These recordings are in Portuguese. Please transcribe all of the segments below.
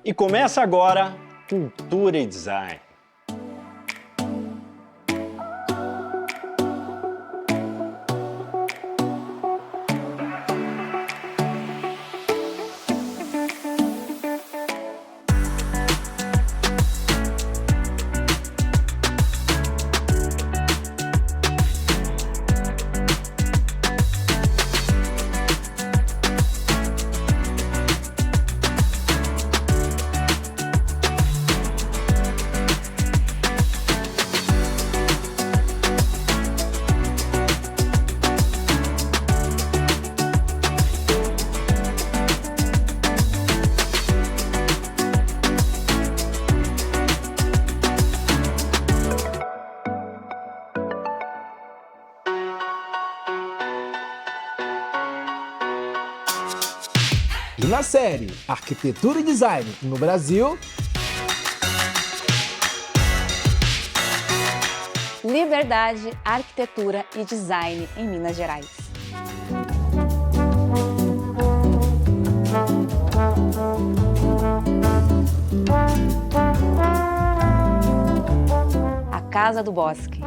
E começa agora Cultura e Design. E na série Arquitetura e Design no Brasil, Liberdade, Arquitetura e Design em Minas Gerais. A Casa do Bosque.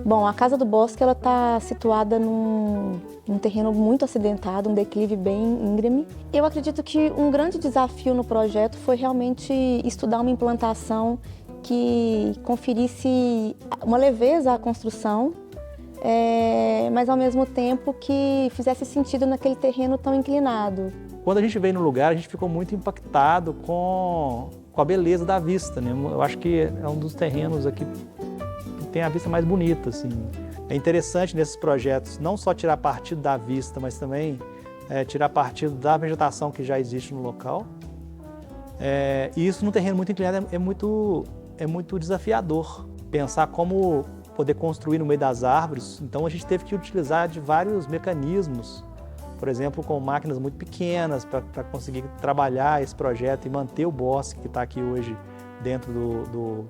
Bom, a Casa do Bosque está situada num terreno muito acidentado, um declive bem íngreme. Eu acredito que um grande desafio no projeto foi realmente estudar uma implantação que conferisse uma leveza à construção, mas ao mesmo tempo que fizesse sentido naquele terreno tão inclinado. Quando a gente veio no lugar, a gente ficou muito impactado com a beleza da vista, né? Eu acho que é um dos terrenos aqui que tem a vista mais bonita, assim. É interessante nesses projetos não só tirar partido da vista, mas também tirar partido da vegetação que já existe no local. E isso num terreno muito inclinado é muito desafiador. Pensar como poder construir no meio das árvores. Então a gente teve que utilizar de vários mecanismos, por exemplo, com máquinas muito pequenas para conseguir trabalhar esse projeto e manter o bosque que está aqui hoje dentro do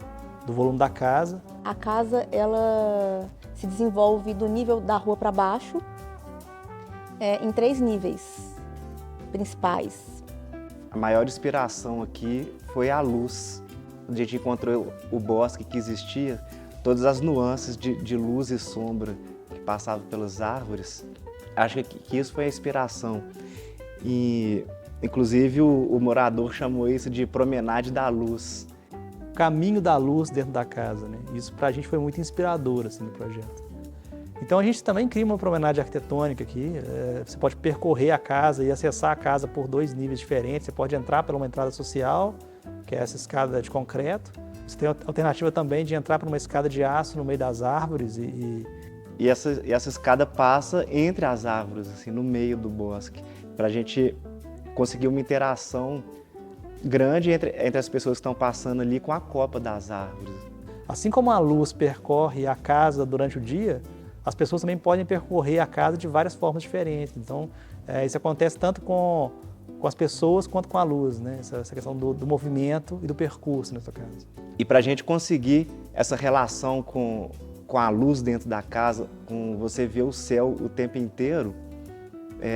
volume da casa. A casa, ela se desenvolve do nível da rua para baixo, em 3 níveis principais. A maior inspiração aqui foi a luz. A gente encontrou o bosque que existia, todas as nuances de luz e sombra que passavam pelas árvores. Acho que isso foi a inspiração. E, inclusive, o morador chamou isso de promenade da luz. Caminho da luz dentro da casa, né? Isso para a gente foi muito inspirador assim, no projeto. Então a gente também cria uma promenade arquitetônica aqui. Você pode percorrer a casa e acessar a casa por 2 níveis diferentes. Você pode entrar por uma entrada social, que é essa escada de concreto. Você tem a alternativa também de entrar por uma escada de aço no meio das árvores E essa escada passa entre as árvores, assim, no meio do bosque, para a gente conseguir uma interação grande entre as pessoas que estão passando ali com a copa das árvores. Assim como a luz percorre a casa durante o dia, as pessoas também podem percorrer a casa de várias formas diferentes. Então, isso acontece tanto com as pessoas quanto com a luz, né? Essa questão do movimento e do percurso nessa casa. E para a gente conseguir essa relação com a luz dentro da casa, com você ver o céu o tempo inteiro,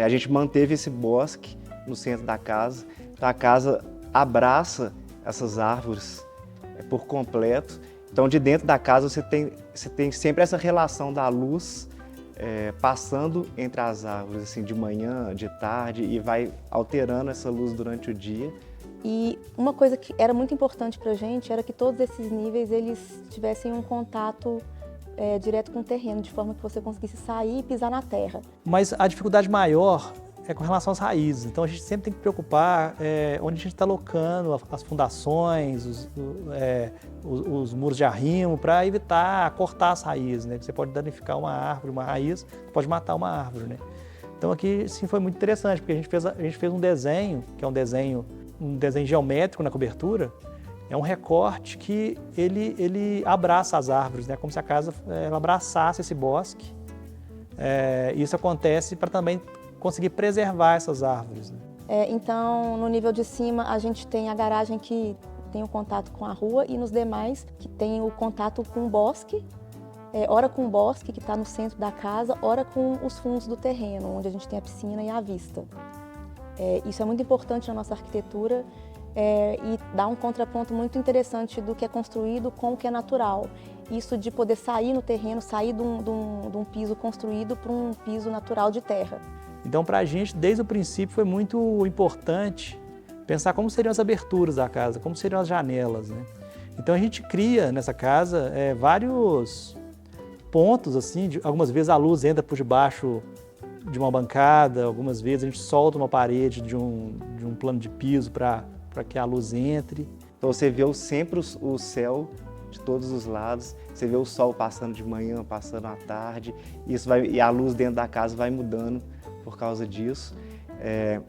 a gente manteve esse bosque no centro da casa. Então, a casa abraça essas árvores por completo. Então, de dentro da casa, você tem sempre essa relação da luz passando entre as árvores, assim, de manhã, de tarde, e vai alterando essa luz durante o dia. E uma coisa que era muito importante para a gente era que todos esses níveis eles tivessem um contato direto com o terreno, de forma que você conseguisse sair e pisar na terra. Mas a dificuldade maior é com relação às raízes. Então a gente sempre tem que preocupar onde a gente está alocando as fundações, os muros de arrimo, para evitar cortar as raízes, né? Você pode danificar uma árvore, uma raiz, pode matar uma árvore, né? Então aqui sim foi muito interessante, porque a gente fez um desenho, que é um desenho geométrico na cobertura. É um recorte que ele abraça as árvores, né? Como se a casa ela abraçasse esse bosque. Isso acontece para também conseguir preservar essas árvores, né? Então, no nível de cima, a gente tem a garagem que tem o contato com a rua e nos demais que tem o contato com o bosque, ora com o bosque que está no centro da casa, ora com os fundos do terreno, onde a gente tem a piscina e a vista. Isso é muito importante na nossa arquitetura e dá um contraponto muito interessante do que é construído com o que é natural. Isso de poder sair no terreno, sair de um piso construído para um piso natural de terra. Então, para a gente, desde o princípio, foi muito importante pensar como seriam as aberturas da casa, como seriam as janelas, né? Então, a gente cria nessa casa vários pontos, assim, algumas vezes a luz entra por debaixo de uma bancada, algumas vezes a gente solta uma parede de um plano de piso para que a luz entre. Então você vê sempre o céu de todos os lados, você vê o sol passando de manhã, passando à tarde, e a luz dentro da casa vai mudando por causa disso.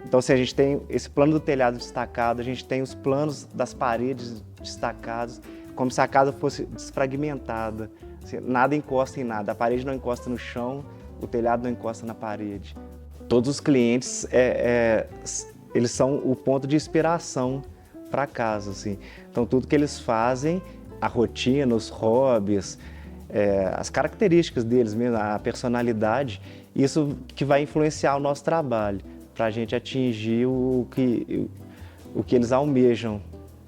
Então, assim, a gente tem esse plano do telhado destacado, a gente tem os planos das paredes destacados, como se a casa fosse desfragmentada. Assim, nada encosta em nada, a parede não encosta no chão, o telhado não encosta na parede. Todos os clientes, eles são o ponto de inspiração para a casa, assim. Então, tudo que eles fazem, a rotina, os hobbies, as características deles mesmo, a personalidade, isso que vai influenciar o nosso trabalho, para a gente atingir o que eles almejam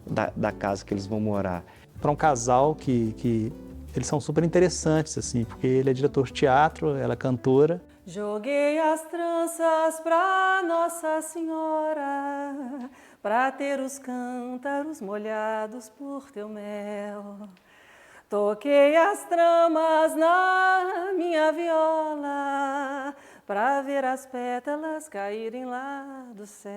da casa que eles vão morar. Para um casal que eles são super interessantes, assim, porque ele é diretor de teatro, ela é cantora. Joguei as tranças pra Nossa Senhora, pra ter os cântaros molhados por teu mel. Toquei as tramas na minha viola, pra ver as pétalas caírem lá do céu.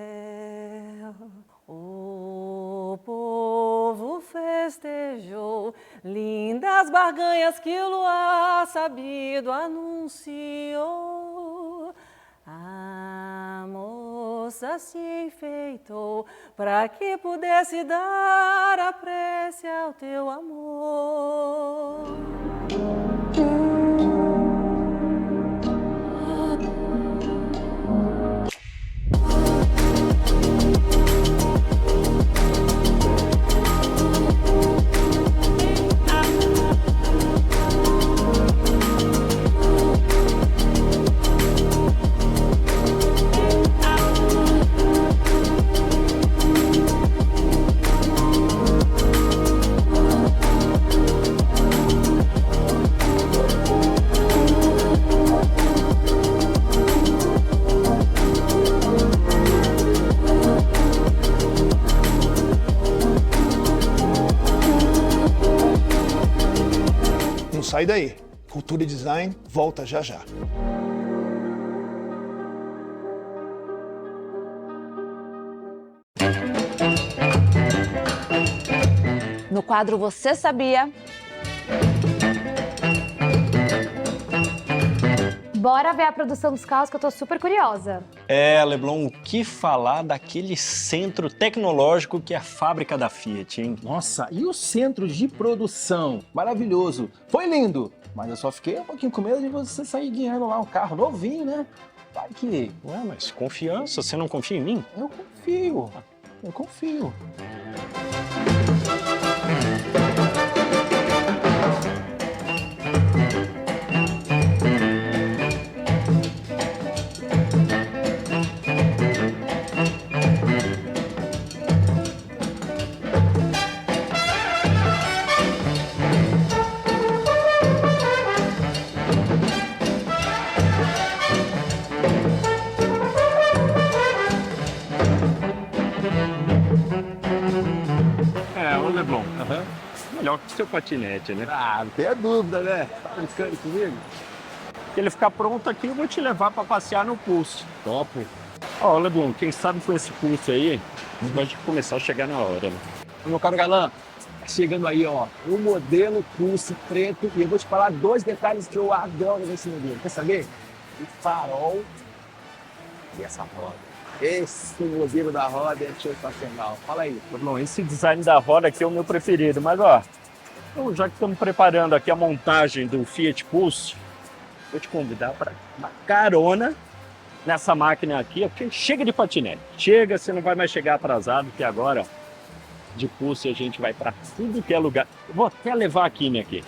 O povo festejou, lindas barganhas que o luar sabido anunciou. A moça se enfeitou para que pudesse dar a prece ao teu amor. Não sai daí. Cultura e Design volta já já. No quadro Você Sabia? Bora ver a produção dos carros que eu tô super curiosa. Leblon, o que falar daquele centro tecnológico que é a fábrica da Fiat, hein? Nossa, e o centro de produção? Maravilhoso. Foi lindo, mas eu só fiquei um pouquinho com medo de você sair guiando lá um carro novinho, né? Vai que... Ué, mas confiança, você não confia em mim? Eu confio. Eu confio. Ô Leblon, melhor que o seu patinete, né? Ah, não tenha dúvida, né? Tá brincando comigo? Se ele ficar pronto aqui, eu vou te levar pra passear no Pulse. Top. Ó, Leblon, quem sabe com esse Pulse aí, pode começar a chegar na hora, né? Meu caro galã, chegando aí, ó, o modelo Pulse preto. E eu vou te falar 2 detalhes que eu adoro nesse modelo. Quer saber? O farol e essa roda. Esse modelo da roda é sensacional. Fala aí. Leblon, esse design da roda aqui é o meu preferido, mas ó, então, já que estamos preparando aqui a montagem do Fiat Pulse, vou te convidar para uma carona nessa máquina aqui, porque chega de patinete. Chega, você não vai mais chegar atrasado, que agora, ó, de Pulse a gente vai para tudo que é lugar. Eu vou até levar a Kimi aqui.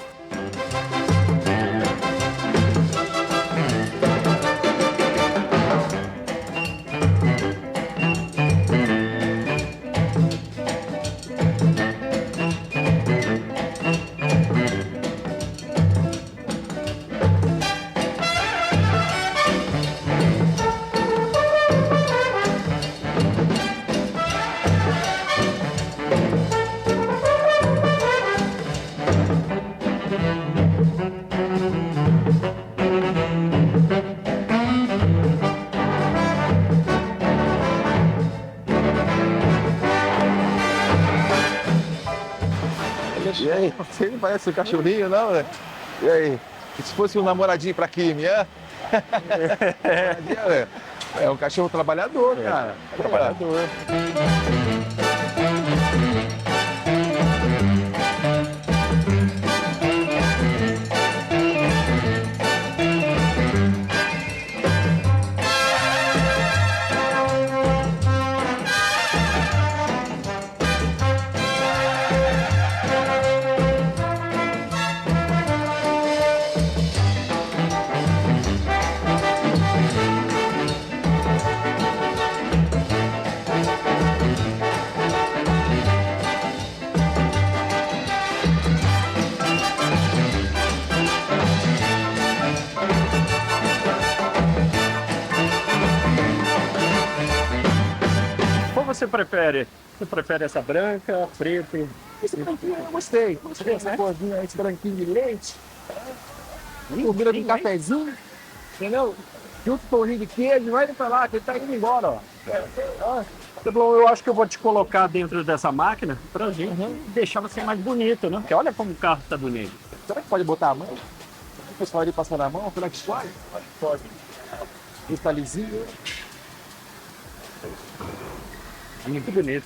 isso. E aí, você não parece um cachorrinho, não, né? E aí? E se fosse um namoradinho pra Kimi, é? É um cachorro trabalhador, cara. Trabalhador. Qual você prefere? Você prefere essa branca, preta? Esse branquinho eu gostei. Gostei dessa corzinha aí, esse branquinho de leite. Combina com um cafezinho, entendeu? Junto com o pãozinho de queijo, vai ele pra lá, que ele tá indo embora, ó. Leblon, eu acho que eu vou te colocar dentro dessa máquina pra gente deixar você mais bonito, né? Porque olha como o carro tá bonito. Será que pode botar a mão? O pessoal ali passando a mão, como é que pode? Pode. Está lisinho. Muito bonito.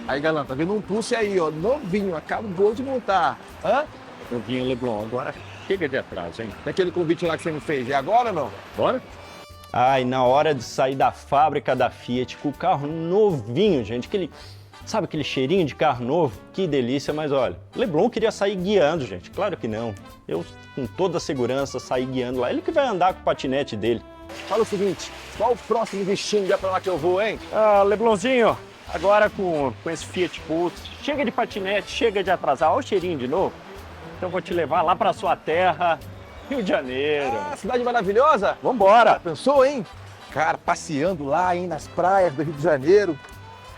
Aí, galã, tá vendo um Pulse aí, ó, novinho, acabou de montar. Hã? Novinho, Leblon, agora chega de atraso, hein? Daquele convite lá que você me fez, é agora ou não? Bora? Ai, na hora de sair da fábrica da Fiat com o carro novinho, gente, sabe aquele cheirinho de carro novo? Que delícia, mas olha, Leblon queria sair guiando, gente, claro que não. Eu, com toda a segurança, saí guiando lá. Ele que vai andar com o patinete dele. Fala o seguinte, qual o próximo destino já pra lá que eu vou, hein? Ah, Leblonzinho, agora com esse Fiat Pulse, chega de patinete, chega de atrasar. Olha o cheirinho de novo. Então eu vou te levar lá pra sua terra, Rio de Janeiro. Ah, cidade maravilhosa? Vambora! Pensou, hein? Cara, passeando lá, hein, nas praias do Rio de Janeiro.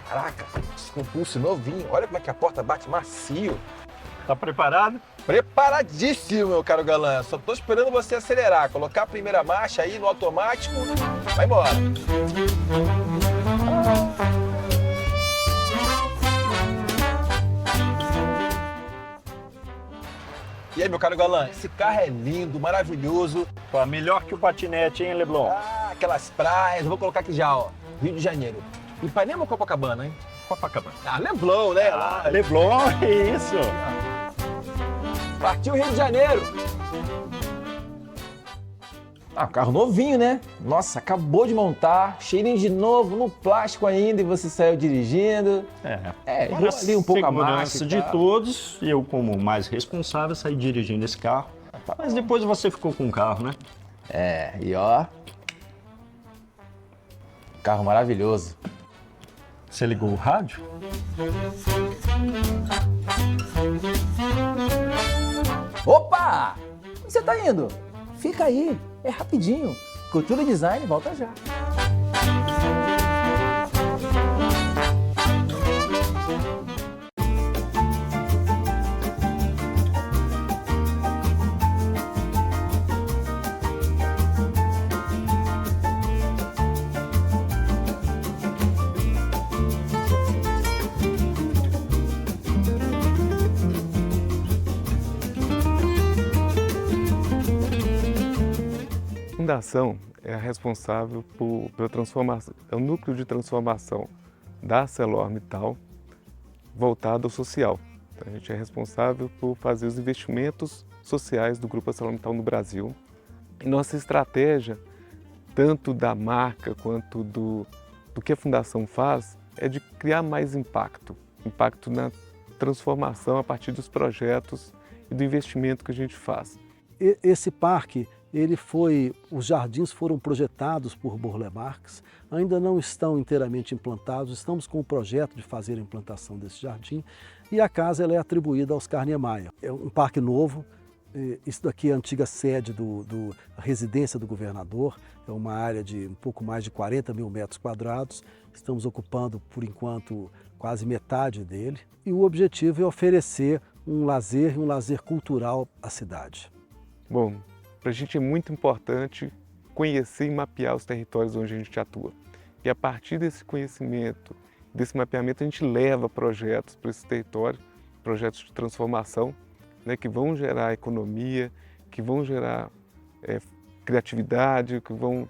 Caraca, esse Pulse novinho. Olha como é que a porta bate macio. Tá preparado? Preparadíssimo, meu caro galã. Só tô esperando você acelerar, colocar a primeira marcha aí no automático. Vai embora. E aí, meu caro galã, esse carro é lindo, maravilhoso. Pô, melhor que o patinete, hein, Leblon? Ah, aquelas praias. Eu vou colocar aqui já, ó. Rio de Janeiro. Ipanema ou Copacabana, hein? Copacabana. Ah, Leblon, né? Ah, Leblon, é isso. Partiu Rio de Janeiro. Ah, carro novinho, né? Nossa, acabou de montar, cheirinho de novo, no plástico ainda, e você saiu dirigindo. Errou ali um pouco a marcha segurança de todos, eu como mais responsável saí dirigindo esse carro. Mas depois você ficou com o carro, né? É, e ó... Carro maravilhoso. Você ligou o rádio? Opa! Onde você tá indo? Fica aí, é rapidinho. Cultura e Design volta já. fundação é a responsável pela transformação, é o núcleo de transformação da ArcelorMittal voltado ao social. Então, a gente é responsável por fazer os investimentos sociais do Grupo ArcelorMittal no Brasil. E nossa estratégia, tanto da marca quanto do que a Fundação faz, é de criar mais impacto na transformação a partir dos projetos e do investimento que a gente faz. Esse parque, os jardins foram projetados por Burle Marx, ainda não estão inteiramente implantados, estamos com o projeto de fazer a implantação desse jardim e a casa ela é atribuída a Oscar Niemeyer. É um parque novo, isso daqui é a antiga sede a residência do governador, é uma área de um pouco mais de 40 mil metros quadrados, estamos ocupando por enquanto quase metade dele e o objetivo é oferecer um lazer cultural à cidade. Bom, para a gente é muito importante conhecer e mapear os territórios onde a gente atua. E a partir desse conhecimento, desse mapeamento, a gente leva projetos para esse território, projetos de transformação, né, que vão gerar economia, que vão gerar criatividade, que vão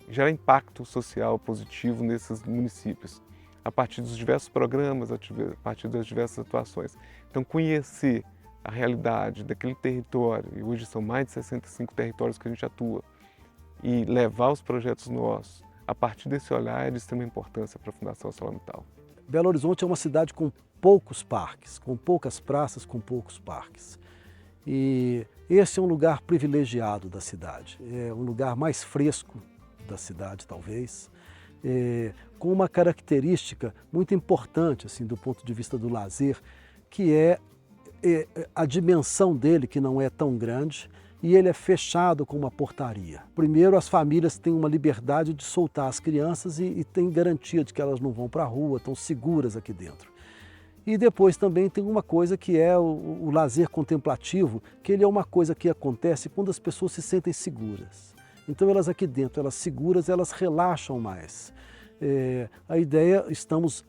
gerar impacto social positivo nesses municípios, a partir dos diversos programas, a partir das diversas atuações. Então, conhecer a realidade daquele território, e hoje são mais de 65 territórios que a gente atua, e levar os projetos nossos a partir desse olhar é de extrema importância para a Fundação ArcelorMittal. Belo Horizonte é uma cidade com poucos parques, com poucas praças, com poucos parques. E esse é um lugar privilegiado da cidade, é um lugar mais fresco da cidade, talvez, com uma característica muito importante assim, do ponto de vista do lazer, que é a dimensão dele, que não é tão grande, e ele é fechado com uma portaria. Primeiro, as famílias têm uma liberdade de soltar as crianças e têm garantia de que elas não vão para a rua, estão seguras aqui dentro. E depois também tem uma coisa que é o lazer contemplativo, que ele é uma coisa que acontece quando as pessoas se sentem seguras. Então elas aqui dentro, elas seguras, elas relaxam mais. A ideia, estamos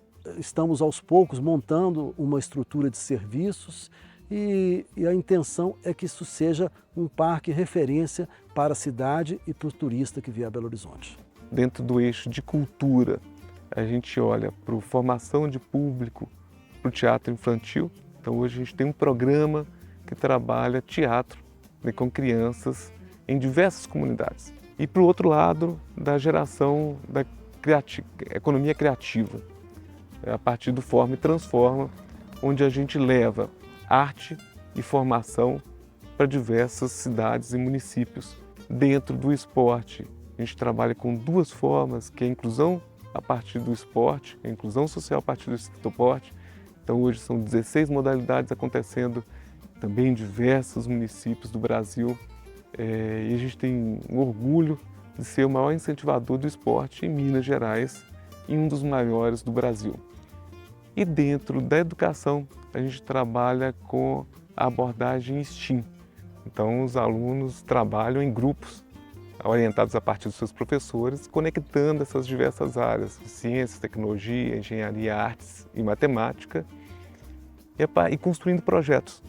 aos poucos montando uma estrutura de serviços e a intenção é que isso seja um parque referência para a cidade e para o turista que vier a Belo Horizonte. Dentro do eixo de cultura, a gente olha para a formação de público, para o teatro infantil. Então hoje a gente tem um programa que trabalha teatro, né, com crianças em diversas comunidades. E para o outro lado, da geração da economia criativa, a partir do Forma e Transforma, onde a gente leva arte e formação para diversas cidades e municípios. Dentro do esporte, a gente trabalha com duas formas, que é a inclusão a partir do esporte, a inclusão social a partir do esporte. Então hoje são 16 modalidades acontecendo também em diversos municípios do Brasil. E a gente tem um orgulho de ser o maior incentivador do esporte em Minas Gerais e um dos maiores do Brasil. E dentro da educação, a gente trabalha com a abordagem STEAM. Então, os alunos trabalham em grupos, orientados a partir dos seus professores, conectando essas diversas áreas de ciências, tecnologia, engenharia, artes e matemática, e construindo projetos.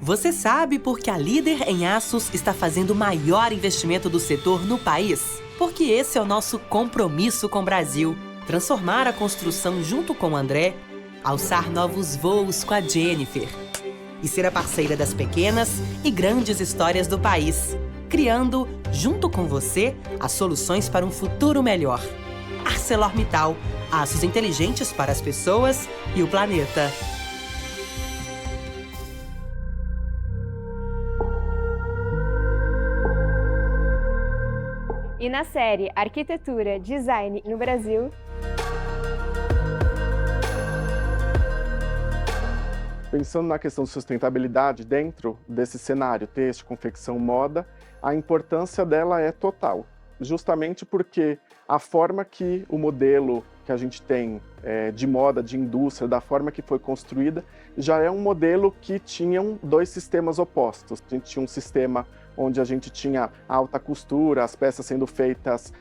Você sabe por que a Líder em Aços está fazendo o maior investimento do setor no país? Porque esse é o nosso compromisso com o Brasil. Transformar a construção junto com o André, alçar novos voos com a Jennifer e ser a parceira das pequenas e grandes histórias do país, criando, junto com você, as soluções para um futuro melhor. ArcelorMittal, aços inteligentes para as pessoas e o planeta. E na série Arquitetura, Design no Brasil. Pensando na questão de sustentabilidade dentro desse cenário têxtil, confecção, moda, a importância dela é total, justamente porque a forma que o modelo que a gente tem de moda, de indústria, da forma que foi construída, já é um modelo que tinham dois sistemas opostos. A gente tinha um sistema onde a gente tinha alta costura, as peças sendo feitas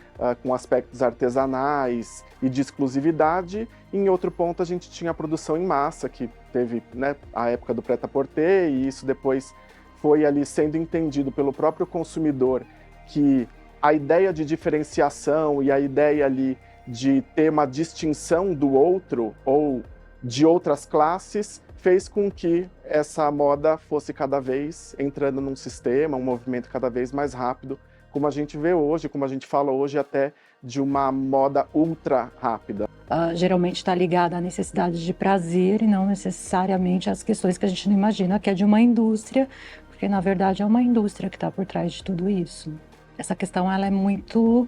com aspectos artesanais e de exclusividade. E em outro ponto a gente tinha a produção em massa, que teve, né, a época do prêt-à-porter, e isso depois foi ali sendo entendido pelo próprio consumidor, que a ideia de diferenciação e a ideia ali de ter uma distinção do outro ou de outras classes fez com que essa moda fosse cada vez entrando num sistema, um movimento cada vez mais rápido, como a gente vê hoje, como a gente fala hoje até de uma moda ultra rápida. Geralmente está ligada à necessidade de prazer e não necessariamente às questões que a gente não imagina, que é de uma indústria, porque na verdade é uma indústria que está por trás de tudo isso. Essa questão ela é muito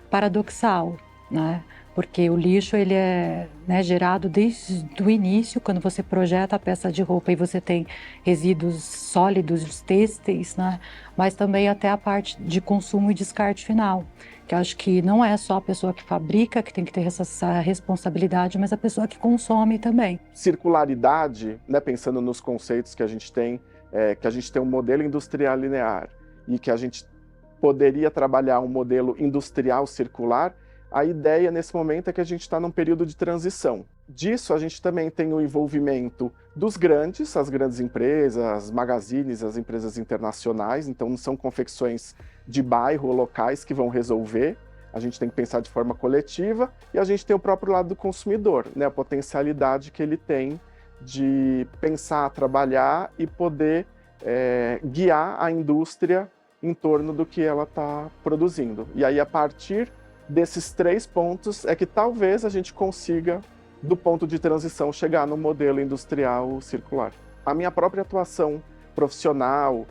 paradoxal, né? Porque o lixo ele é, né, gerado desde o início, quando você projeta a peça de roupa e você tem resíduos sólidos, têxteis, né? Mas também até a parte de consumo e descarte final, que eu acho que não é só a pessoa que fabrica que tem que ter essa responsabilidade, mas a pessoa que consome também. Circularidade, né, pensando nos conceitos que a gente tem um modelo industrial linear e que a gente poderia trabalhar um modelo industrial circular. A ideia nesse momento é que a gente está num período de transição. Disso a gente também tem o envolvimento dos grandes, as grandes empresas, as magazines, as empresas internacionais, então não são confecções de bairro ou locais que vão resolver, a gente tem que pensar de forma coletiva, e a gente tem o próprio lado do consumidor, né, a potencialidade que ele tem de pensar, trabalhar e poder guiar a indústria em torno do que ela está produzindo. E aí, a partir desses 3 pontos, é que talvez a gente consiga, do ponto de transição, chegar no modelo industrial circular. A minha própria atuação profissional,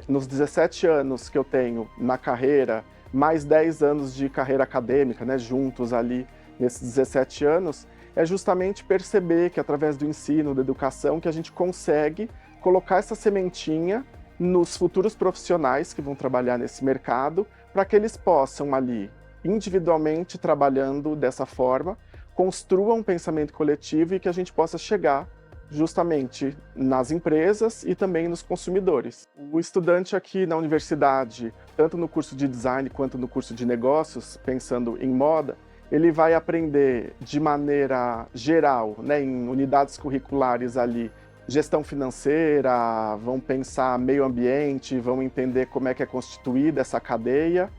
nos 17 anos que eu tenho na carreira, mais 10 anos de carreira acadêmica, né, juntos ali nesses 17 anos, é justamente perceber que através do ensino, da educação, que a gente consegue colocar essa sementinha nos futuros profissionais que vão trabalhar nesse mercado, para que eles possam ali, individualmente trabalhando dessa forma, construam um pensamento coletivo e que a gente possa chegar justamente nas empresas e também nos consumidores. O estudante aqui na universidade, tanto no curso de design quanto no curso de negócios, pensando em moda, ele vai aprender de maneira geral, né, em unidades curriculares ali, gestão financeira, vão pensar meio ambiente, vão entender como é que é constituída essa cadeia,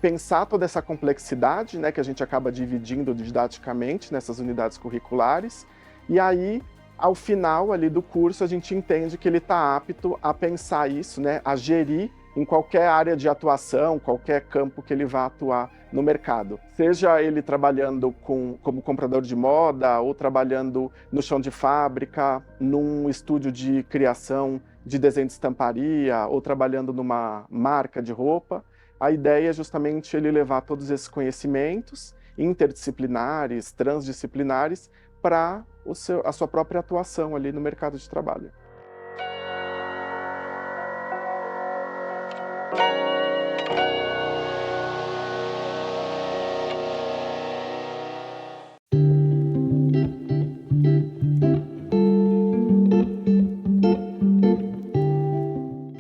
pensar toda essa complexidade, né, que a gente acaba dividindo didaticamente nessas unidades curriculares, e aí, ao final ali do curso, a gente entende que ele está apto a pensar isso, né, a gerir em qualquer área de atuação, qualquer campo que ele vá atuar no mercado. Seja ele trabalhando como comprador de moda, ou trabalhando no chão de fábrica, num estúdio de criação de desenho de estamparia, ou trabalhando numa marca de roupa. A ideia é justamente ele levar todos esses conhecimentos interdisciplinares, transdisciplinares, para a sua própria atuação ali no mercado de trabalho.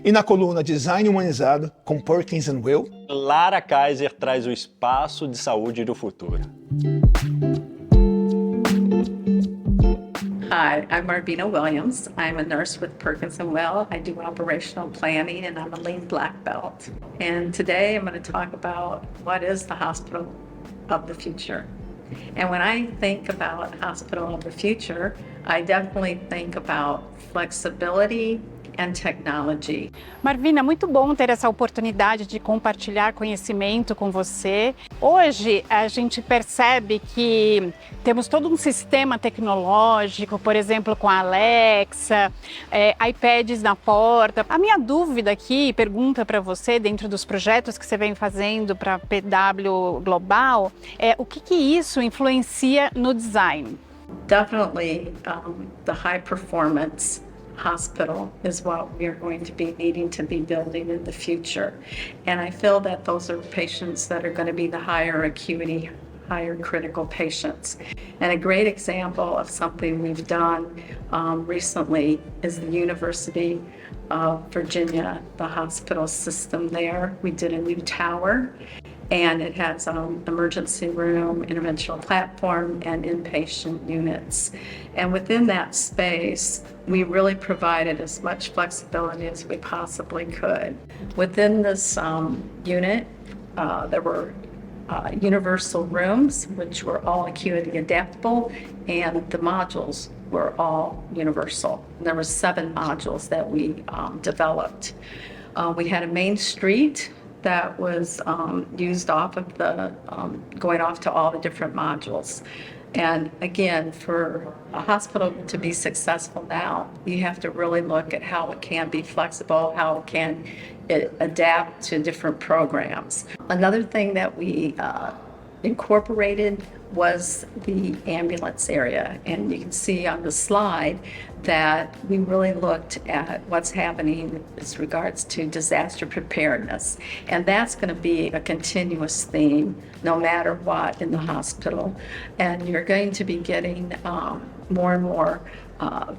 E na coluna Design Humanizado, com Perkins & Will, Lara Kaiser traz o espaço de saúde do futuro. Hi, I'm Marvina Williams. I'm a nurse with Perkins & Will. I do operational planning and I'm a lean black belt. And today I'm going to talk about what is the hospital of the future. And when I think about hospital of the future, I definitely think about flexibility, and technology. Marvina, muito bom ter essa oportunidade de compartilhar conhecimento com você. Hoje a gente percebe que temos todo um sistema tecnológico, por exemplo, com a Alexa, iPads na porta. A minha dúvida aqui, pergunta para você, dentro dos projetos que você vem fazendo para a PW Global, é o que isso influencia no design? Definitely the high performance hospital is what we are going to be needing to be building in the future. And I feel that those are patients that are going to be the higher acuity, higher critical patients. And a great example of something we've done recently is the University of Virginia, the hospital system there. We did a new tower, and it has emergency room, interventional platform, and inpatient units. And within that space, we really provided as much flexibility as we possibly could. Within this unit, there were universal rooms, which were all acuity adaptable, and the modules were all universal. There were 7 modules that we developed. We had a main street that was used off of the, going off to all the different modules. And again, for a hospital to be successful now, you have to really look at how it can be flexible, how it can adapt to different programs. Another thing that we incorporated was the ambulance area. And you can see on the slide that we really looked at what's happening as regards to disaster preparedness. And that's going to be a continuous theme no matter what in the hospital. And you're going to be getting more and more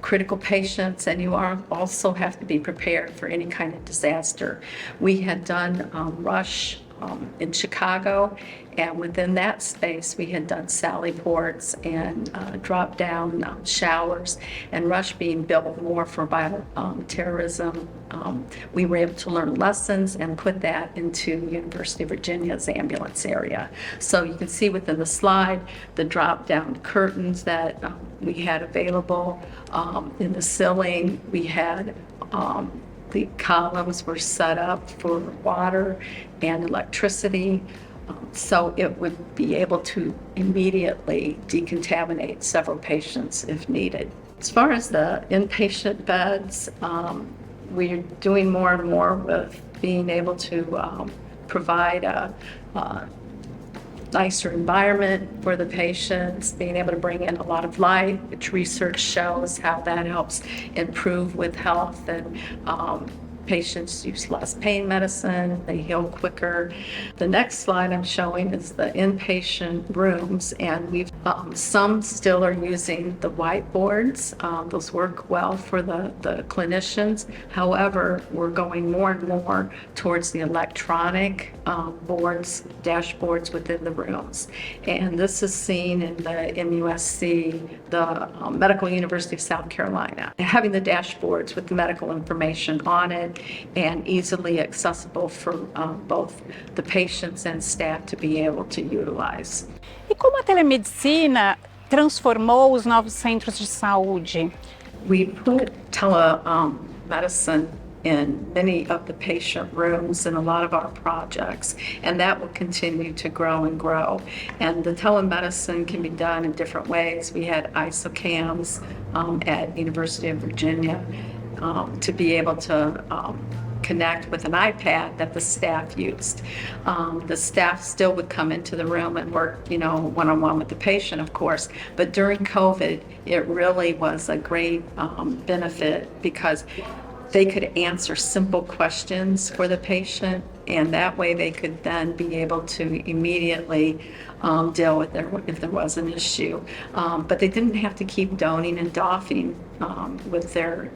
critical patients, and you also have to be prepared for any kind of disaster. We had done Rush in Chicago, and within that space we had done sally ports and drop down showers, and Rush being built more for bioterrorism. We were able to learn lessons and put that into University of Virginia's ambulance area. So you can see within the slide the drop down curtains that we had available. In the ceiling we had the columns were set up for water and electricity, so it would be able to immediately decontaminate several patients if needed. As far as the inpatient beds, we're doing more and more with being able to provide a nicer environment for the patients, being able to bring in a lot of light, which research shows how that helps improve with health, and patients use less pain medicine, they heal quicker. The next slide I'm showing is the inpatient rooms, and we've some still are using the whiteboards. Those work well for the clinicians. However, we're going more and more towards the electronic boards, dashboards within the rooms. And this is seen in the MUSC, the Medical University of South Carolina. Having the dashboards with the medical information on it and easily accessible for both the patients and staff to be able to utilize. E como a telemedicina transformou os novos centros de saúde? We put telemedicine in many of the patient rooms in a lot of our projects, and that will continue to grow and grow. And the telemedicine can be done in different ways. We had ISOCAMs at University of Virginia to be able to connect with an iPad that the staff used. The staff still would come into the room and work, one-on-one with the patient, of course. But during COVID, it really was a great benefit because they could answer simple questions for the patient, and that way they could then be able to immediately deal with if there was an issue. But they didn't have to keep donning and doffing with their,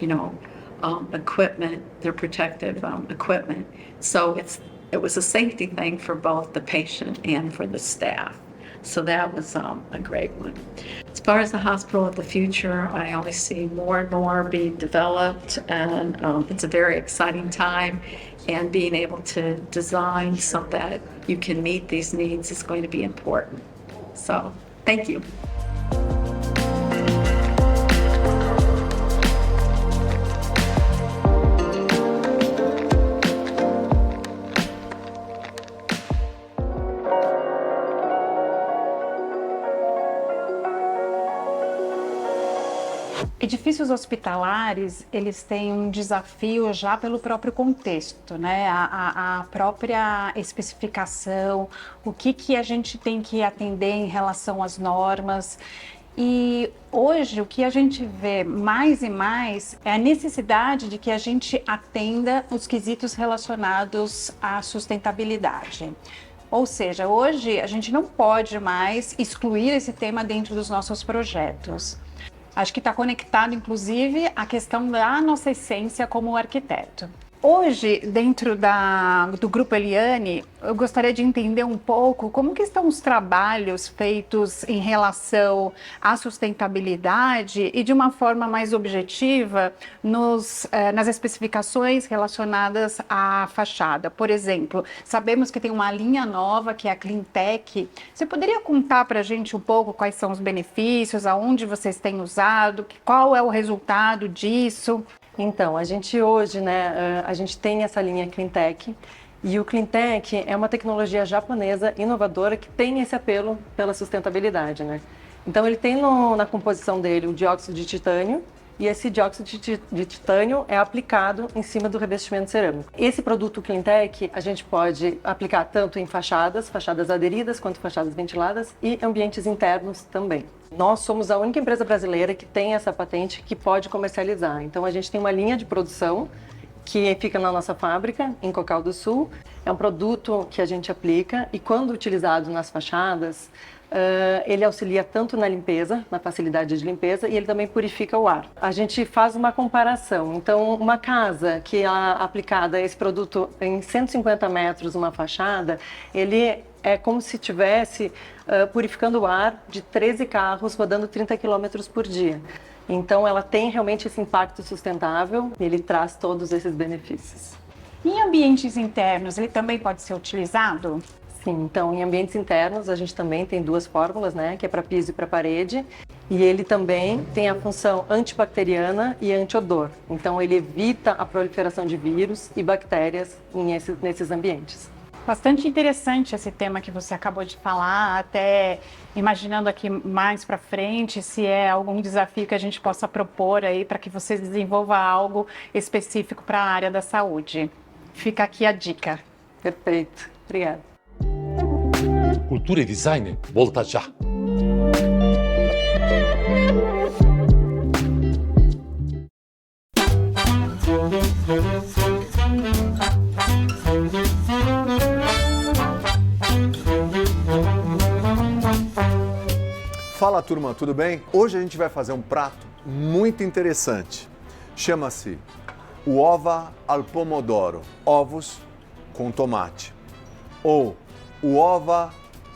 equipment, their protective equipment. So it was a safety thing for both the patient and for the staff. So that was a great one. As far as the hospital of the future, I only see more and more being developed, and it's a very exciting time, and being able to design so that you can meet these needs is going to be important. So, thank you. Edifícios hospitalares, eles têm um desafio já pelo próprio contexto, né? A própria especificação, o que a gente tem que atender em relação às normas. E hoje o que a gente vê mais e mais é a necessidade de que a gente atenda os quesitos relacionados à sustentabilidade. Ou seja, hoje a gente não pode mais excluir esse tema dentro dos nossos projetos. Acho que está conectado, inclusive, à questão da nossa essência como arquiteto. Hoje, dentro do Grupo Eliane, eu gostaria de entender um pouco como que estão os trabalhos feitos em relação à sustentabilidade e de uma forma mais objetiva nas especificações relacionadas à fachada. Por exemplo, sabemos que tem uma linha nova que é a Cleantech. Você poderia contar para a gente um pouco quais são os benefícios, aonde vocês têm usado, qual é o resultado disso? Então, a gente hoje, né, a gente tem essa linha Cleantech, e o Cleantech é uma tecnologia japonesa inovadora que tem esse apelo pela sustentabilidade, né? Então, ele tem na composição dele o dióxido de titânio, e esse dióxido de titânio é aplicado em cima do revestimento cerâmico. Esse produto Cleantech a gente pode aplicar tanto em fachadas aderidas, quanto fachadas ventiladas e ambientes internos também. Nós somos a única empresa brasileira que tem essa patente que pode comercializar. Então a gente tem uma linha de produção que fica na nossa fábrica, em Cocal do Sul. É um produto que a gente aplica e quando utilizado nas fachadas, ele auxilia tanto na limpeza, na facilidade de limpeza, e ele também purifica o ar. A gente faz uma comparação. Então, uma casa que é aplicada esse produto em 150 metros, uma fachada, ele é como se estivesse purificando o ar de 13 carros rodando 30 km por dia. Então, ela tem realmente esse impacto sustentável e ele traz todos esses benefícios. Em ambientes internos, ele também pode ser utilizado? Sim, então em ambientes internos a gente também tem duas fórmulas, né, que é para piso e para parede, e ele também tem a função antibacteriana e antiodor. Então ele evita a proliferação de vírus e bactérias nesses ambientes. Bastante interessante esse tema que você acabou de falar, até imaginando aqui mais para frente se é algum desafio que a gente possa propor aí para que você desenvolva algo específico para a área da saúde. Fica aqui a dica. Perfeito, obrigada. Cultura e design, volta já! Fala turma, tudo bem? Hoje a gente vai fazer um prato muito interessante. Chama-se o ova al pomodoro, ovos com tomate. Ou o ova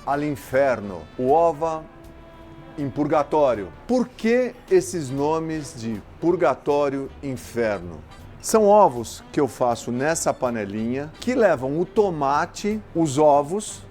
all'inferno, o ova em purgatório. Por que esses nomes de purgatório e inferno? São ovos que eu faço nessa panelinha que levam o tomate, os ovos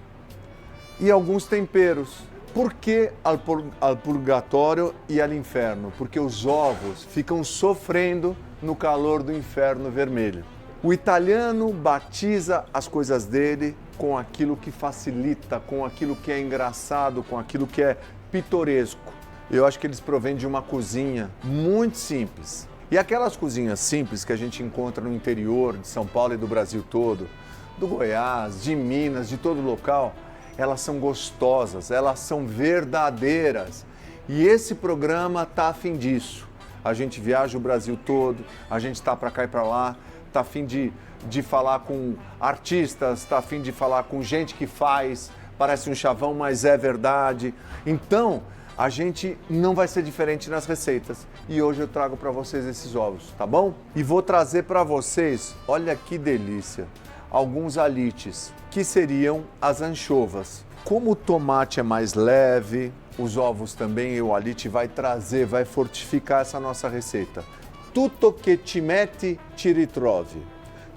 e alguns temperos. Por que al purgatório e all'inferno? Porque os ovos ficam sofrendo no calor do inferno vermelho. O italiano batiza as coisas dele com aquilo que facilita, com aquilo que é engraçado, com aquilo que é pitoresco. Eu acho que eles provêm de uma cozinha muito simples. E aquelas cozinhas simples que a gente encontra no interior de São Paulo e do Brasil todo, do Goiás, de Minas, de todo local, elas são gostosas, elas são verdadeiras. E esse programa está a fim disso. A gente viaja o Brasil todo, a gente está para cá e para lá, está a fim de falar com artistas, está a fim de falar com gente que faz, parece um chavão, mas é verdade. Então, a gente não vai ser diferente nas receitas. E hoje eu trago para vocês esses ovos, tá bom? E vou trazer para vocês, olha que delícia, alguns alites, que seriam as anchovas. Como o tomate é mais leve, os ovos também e o alite vai trazer, vai fortificar essa nossa receita. Tutto che ci metti ti ritrovi.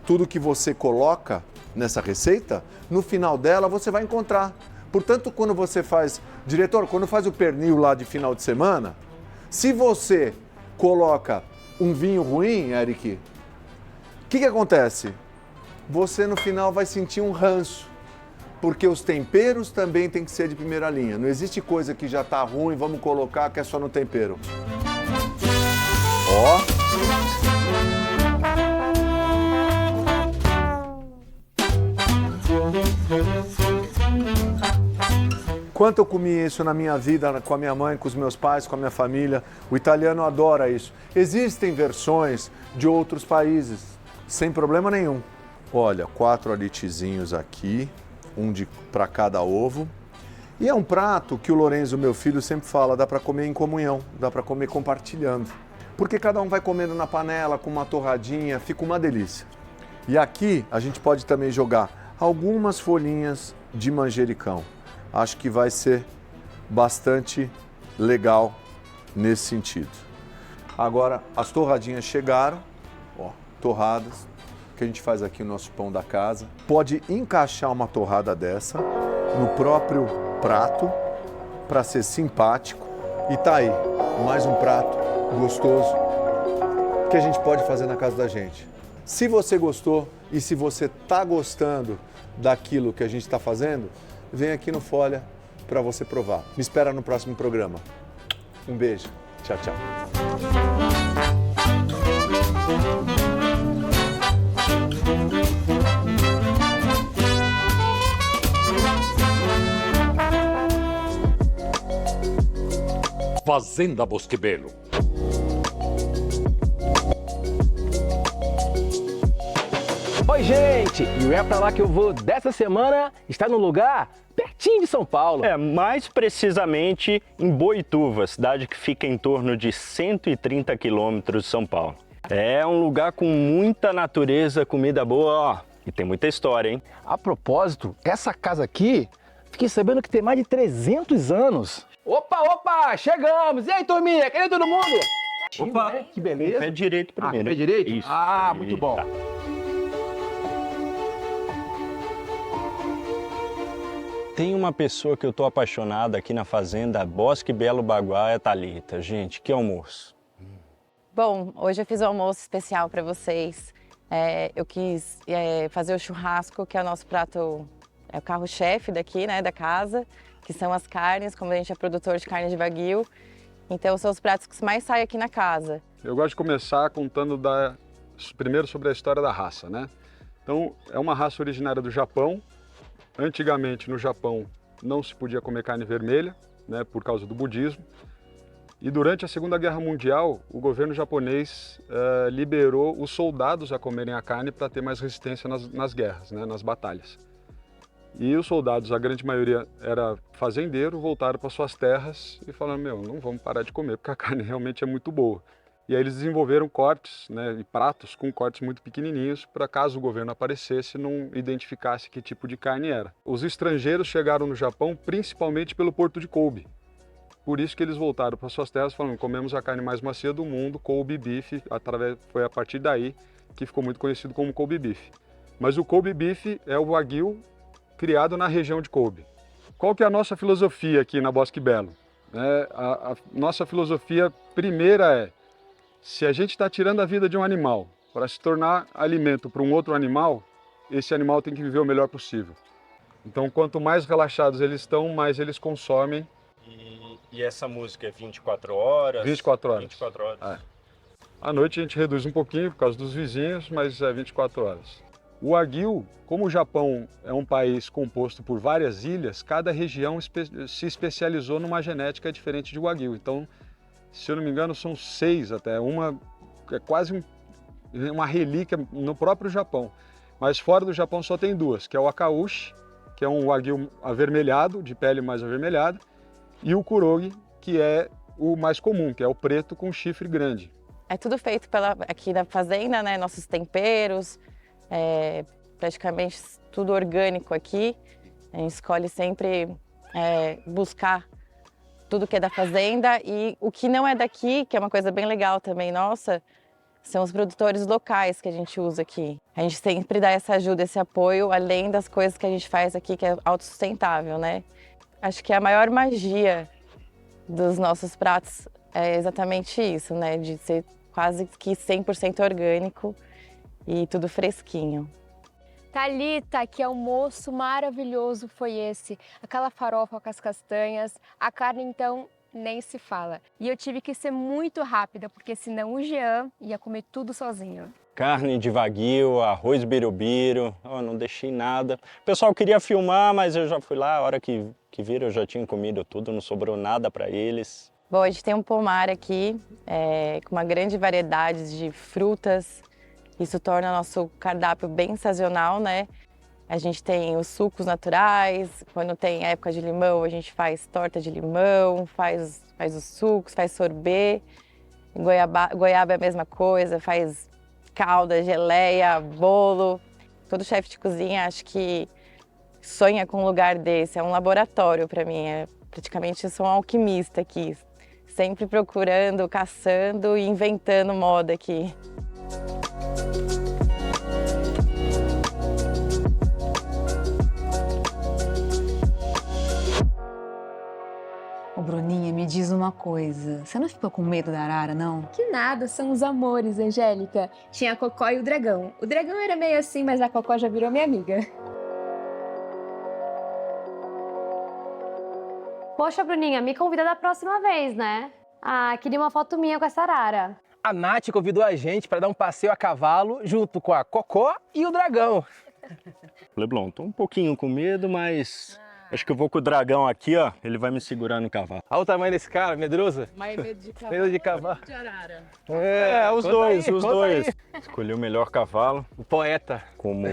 Tudo que você coloca nessa receita, no final dela você vai encontrar. Portanto, quando você faz, diretor, quando faz o pernil lá de final de semana, se você coloca um vinho ruim, Eric, o que acontece? Você no final vai sentir um ranço, porque os temperos também tem que ser de primeira linha. Não existe coisa que já está ruim, vamos colocar que é só no tempero. Ó. Quanto eu comi isso na minha vida, com a minha mãe, com os meus pais, com a minha família. O italiano adora isso. Existem versões de outros países, sem problema nenhum. Olha, 4 aritezinhos aqui, um para cada ovo. E é um prato que o Lorenzo, meu filho, sempre fala, dá para comer em comunhão, dá para comer compartilhando. Porque cada um vai comendo na panela, com uma torradinha, fica uma delícia. E aqui a gente pode também jogar algumas folhinhas de manjericão. Acho que vai ser bastante legal nesse sentido. Agora, as torradinhas chegaram, ó, torradas, que a gente faz aqui o nosso pão da casa. Pode encaixar uma torrada dessa no próprio prato para ser simpático. E tá aí, mais um prato gostoso que a gente pode fazer na casa da gente. Se você gostou e se você tá gostando daquilo que a gente está fazendo, vem aqui no Folha para você provar. Me espera no próximo programa. Um beijo. Tchau, tchau. Fazenda Bosque Belo. Oi, gente! E o É Pra Lá Que Eu Vou dessa semana está no lugar pertinho de São Paulo. Mais precisamente em Boituva, cidade que fica em torno de 130 quilômetros de São Paulo. É um lugar com muita natureza, comida boa, ó, e tem muita história, hein? A propósito, essa casa aqui, fiquei sabendo que tem mais de 300 anos. Opa! Chegamos! E aí, turminha? Cadê todo mundo? Opa! Né? Que beleza! Pé direito primeiro. Pé direito? Isso. Muito bom. Tá. Tem uma pessoa que eu tô apaixonado aqui na fazenda, Bosque Belo Baguá, é Thalita. Gente, que almoço. Bom, hoje eu fiz um almoço especial para vocês. Eu quis fazer o churrasco, que é o nosso prato, é o carro-chefe daqui, né, da casa, que são as carnes, como a gente é produtor de carne de wagyu. Então são os pratos que mais saem aqui na casa. Eu gosto de começar contando primeiro sobre a história da raça, né? Então, é uma raça originária do Japão. Antigamente, no Japão, não se podia comer carne vermelha, né, por causa do budismo. E durante a Segunda Guerra Mundial, o governo japonês liberou os soldados a comerem a carne para ter mais resistência nas guerras, né, nas batalhas. E os soldados, a grande maioria era fazendeiro, voltaram para suas terras e falaram, não vamos parar de comer, porque a carne realmente é muito boa. E aí eles desenvolveram cortes, né, e pratos com cortes muito pequenininhos para caso o governo aparecesse, não identificasse que tipo de carne era. Os estrangeiros chegaram no Japão principalmente pelo porto de Kobe. Por isso que eles voltaram para suas terras falando, comemos a carne mais macia do mundo, Kobe beef, foi a partir daí que ficou muito conhecido como Kobe beef. Mas o Kobe beef é o wagyu criado na região de Kobe. Qual que é a nossa filosofia aqui na Bosque Belo? A nossa filosofia primeira é, se a gente está tirando a vida de um animal para se tornar alimento para um outro animal, esse animal tem que viver o melhor possível. Então, quanto mais relaxados eles estão, mais eles consomem. E essa música é 24 horas? 24 horas. 24 horas. À noite a gente reduz um pouquinho por causa dos vizinhos, mas é 24 horas. O wagyu, como o Japão é um país composto por várias ilhas, cada região se especializou numa genética diferente de wagyu. Então, se eu não me engano, são 6 até. Uma é quase uma relíquia no próprio Japão. Mas fora do Japão só tem 2, que é o Akaushi, que é um wagyu avermelhado, de pele mais avermelhada, e o Kurogi, que é o mais comum, que é o preto com chifre grande. É tudo feito aqui na fazenda, né? Nossos temperos, praticamente tudo orgânico aqui. A gente escolhe sempre buscar tudo que é da fazenda e o que não é daqui, que é uma coisa bem legal também, nossa, são os produtores locais que a gente usa aqui. A gente sempre dá essa ajuda, esse apoio, além das coisas que a gente faz aqui, que é autossustentável, né? Acho que a maior magia dos nossos pratos é exatamente isso, né? De ser quase que 100% orgânico e tudo fresquinho. Thalita, que almoço maravilhoso foi esse. Aquela farofa com as castanhas, a carne então nem se fala. E eu tive que ser muito rápida, porque senão o Jean ia comer tudo sozinho. Carne de wagyu, arroz birubiru, não deixei nada. O pessoal queria filmar, mas eu já fui lá, a hora que viram eu já tinha comido tudo, não sobrou nada para eles. Bom, a gente tem um pomar aqui com uma grande variedade de frutas. Isso torna nosso cardápio bem sazonal, né? A gente tem os sucos naturais, quando tem época de limão, a gente faz torta de limão, faz os sucos, faz sorbet. Goiaba é a mesma coisa, faz calda, geleia, bolo. Todo chefe de cozinha acho que sonha com um lugar desse, é um laboratório para mim, praticamente eu sou um alquimista aqui, sempre procurando, caçando e inventando moda aqui. Ô, Bruninha, me diz uma coisa. Você não ficou com medo da arara, não? Que nada, são os amores, Angélica. Tinha a Cocó e o dragão. O dragão era meio assim, mas a Cocó já virou minha amiga. Poxa, Bruninha, me convida da próxima vez, né? Ah, queria uma foto minha com essa arara. A Nath convidou a gente para dar um passeio a cavalo junto com a Cocó e o dragão. Leblon, tô um pouquinho com medo, mas acho que eu vou com o dragão aqui, ó. Ele vai me segurar no cavalo. Olha o tamanho desse cara, medroso. Mais medo de cavalo. Medo de cavalo. De arara. Os dois. Escolhi o melhor cavalo. O poeta. Como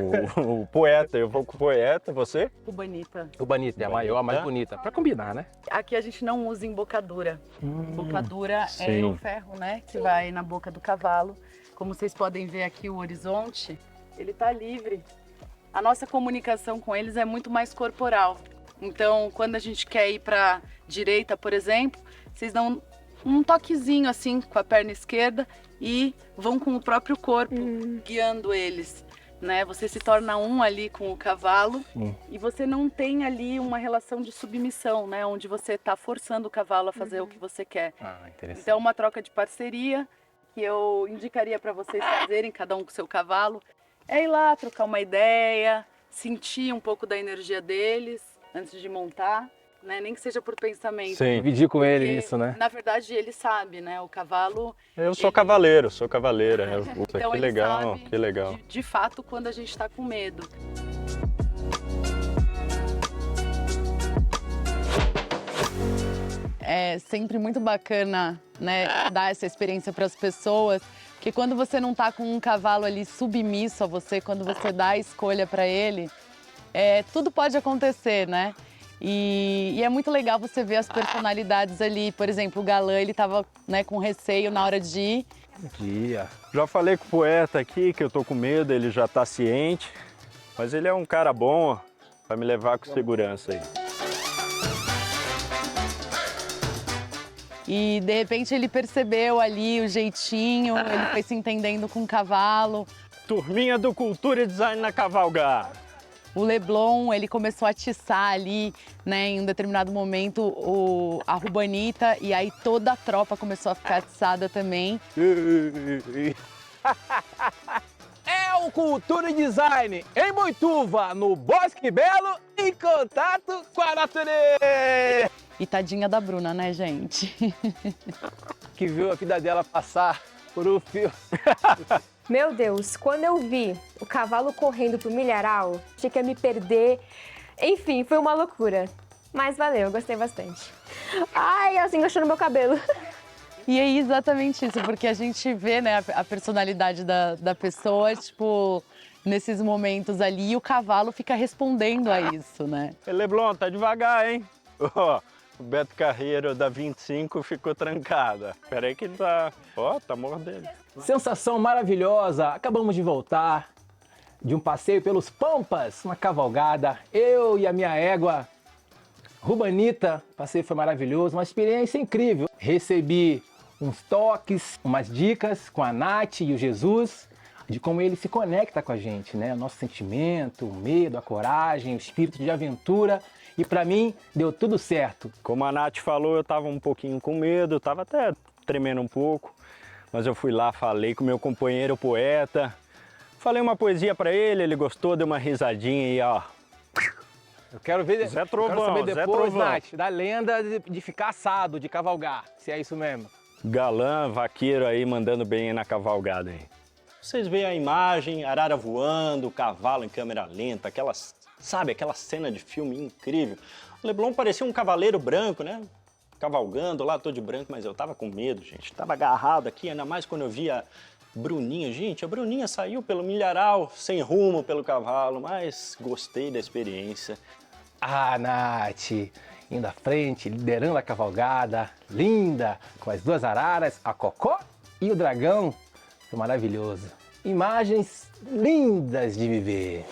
o poeta, eu vou com o poeta, você? Rubanita. Rubanita, é a maior, a mais bonita. Pra combinar, né? Aqui a gente não usa embocadura. Embocadura é o ferro, né, que vai na boca do cavalo. Como vocês podem ver aqui o horizonte, ele tá livre. A nossa comunicação com eles é muito mais corporal. Então, quando a gente quer ir para direita, por exemplo, vocês dão um toquezinho assim com a perna esquerda e vão com o próprio corpo guiando eles, né? Você se torna um ali com o cavalo e você não tem ali uma relação de submissão, né? Onde você está forçando o cavalo a fazer o que você quer. Interessante. Então, uma troca de parceria que eu indicaria para vocês fazerem, cada um com seu cavalo, é ir lá trocar uma ideia, sentir um pouco da energia deles antes de montar, né? Nem que seja por pensamento. Sim, dividir com ele isso, né? Na verdade, ele sabe, né? O cavalo... Eu sou cavaleiro, sou cavaleira. Então, que ele legal, sabe que legal. De fato, quando a gente está com medo. É sempre muito bacana, né, dar essa experiência para as pessoas, porque quando você não tá com um cavalo ali submisso a você, quando você dá a escolha para ele, tudo pode acontecer, né? E é muito legal você ver as personalidades ali. Por exemplo, o galã, ele tava, né, com receio na hora de ir. Já falei com o poeta aqui que eu tô com medo, ele já tá ciente, mas ele é um cara bom, vai me levar com segurança aí. E de repente ele percebeu ali o jeitinho, ele foi se entendendo com o cavalo. Turminha do Cultura e Design na Cavalgar. O Leblon, ele começou a atiçar ali, né, em um determinado momento, a Rubanita, e aí toda a tropa começou a ficar atiçada também. É o Cultura e Design em Boituva, no Bosque Belo, em contato com a natureza. E tadinha da Bruna, né, gente? Que viu a vida dela passar por um fio. Meu Deus, quando eu vi o cavalo correndo pro milharal, achei que ia me perder. Enfim, foi uma loucura. Mas valeu, eu gostei bastante. Ai, ela se enganchou no meu cabelo. E é exatamente isso, porque a gente vê, né, a personalidade da pessoa, tipo, nesses momentos ali, e o cavalo fica respondendo a isso, né? Leblon, tá devagar, hein? Ó, o Beto Carreiro da 25 ficou trancada. Peraí que ele tá... Ó, tá mordendo. Sensação maravilhosa, acabamos de voltar de um passeio pelos Pampas, uma cavalgada, eu e a minha égua Rubanita. O passeio foi maravilhoso, uma experiência incrível. Recebi uns toques, umas dicas com a Nath e o Jesus, de como ele se conecta com a gente, né? O nosso sentimento, o medo, a coragem, o espírito de aventura. E pra mim, deu tudo certo. Como a Nath falou, eu tava um pouquinho com medo, tava até tremendo um pouco. Mas eu fui lá, falei com o meu companheiro poeta. Falei uma poesia pra ele, ele gostou, deu uma risadinha e ó... Eu quero ver, Zé eu Trovão, quero saber Zé depois, Trovão. Nath, da lenda de ficar assado, de cavalgar, se é isso mesmo. Galã, vaqueiro aí, mandando bem na cavalgada aí. Vocês veem a imagem, arara voando, cavalo em câmera lenta, aquela cena de filme incrível. O Leblon parecia um cavaleiro branco, né? Cavalgando lá, todo de branco, mas eu tava com medo, gente. Tava agarrado aqui, ainda mais quando eu vi a Bruninha. Gente, a Bruninha saiu pelo milharal, sem rumo pelo cavalo, mas gostei da experiência. Ah, Nath, indo à frente, liderando a cavalgada, linda, com as duas araras, a Cocó e o dragão. Foi maravilhoso. Imagens lindas de viver.